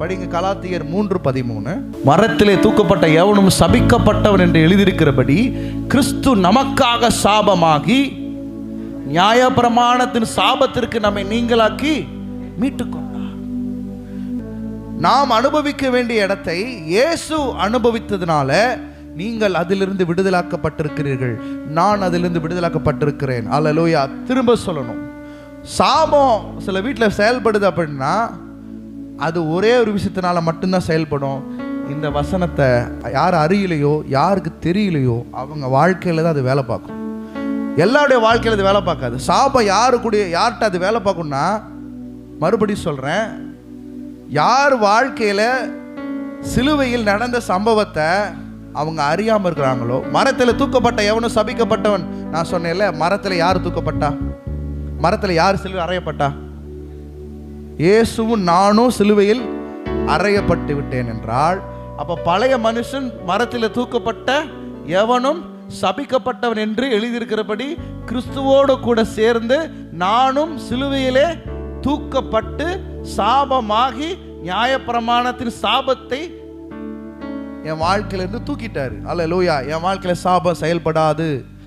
படிங்க கலாத்தியர் 3:13. மரத்திலே தூக்கப்பட்ட எவனும் சபிக்கப்பட்டவன் என்று எழுதியிருக்கிறபடி கிறிஸ்து நமக்காக சாபமாகி நியாயப்பிரமாணத்தின் சாபத்திற்கு நம்மை நீங்களாக்கி மீட்டுக்கொண்டார். நாம் அனுபவிக்க வேண்டிய இடத்தை இயேசு அனுபவித்ததுனால நீங்கள் அதிலிருந்து விடுதலாக்கப்பட்டிருக்கிறீர்கள். நான் அதிலிருந்து விடுதலாக்கப்பட்டிருக்கிறேன். அல்லேலூயா. திரும்ப சொல்லணும், சாபம் சில வீட்டில் செயல்படுது அப்படின்னா அது ஒரே ஒரு விஷயத்தினால மட்டும்தான் செயல்படும். இந்த வசனத்தை யார் அறியலையோ, யாருக்கு தெரியலையோ, அவங்க வாழ்க்கையில் தான் அது வேலை பார்க்கும். எல்லாருடைய வாழ்க்கையில் அது வேலை பார்க்காது. சாபம் யார்கிட்ட அது வேலை பார்க்கும்னா, மறுபடியும் சொல்கிறேன், யார் வாழ்க்கையில் சிலுவையில் நடந்த சம்பவத்தை அவங்க அறியாமல் இருக்கிறாங்களோ, மரத்தில் தூக்கப்பட்ட எவனும் சபிக்கப்பட்டவன். நான் சொன்னேன்ல, மரத்தில் யார் தூக்கப்பட்டா? மரத்தில் யார் சிலுவை அறையப்பட்டா? இயேசுவும் நானும் சிலுவையில் அறையப்பட்டு விட்டேன் என்றால், அப்போ பழைய மனுஷன் மரத்தில் தூக்கப்பட்ட எவனும் சபிக்கப்பட்டவன் என்று எழுதியிருக்கிறபடி கிறிஸ்துவோடு கூட சேர்ந்து நானும் சிலுவையிலே தூக்கப்பட்டு சாபமாகி நியாயப்பிரமாணத்தின் சாபத்தை என் வாழ்க்கையிலிருந்து தூக்கிட்டாரு. அல்லேலூயா. என் வாழ்க்கையில சாபம் செயல்படாது.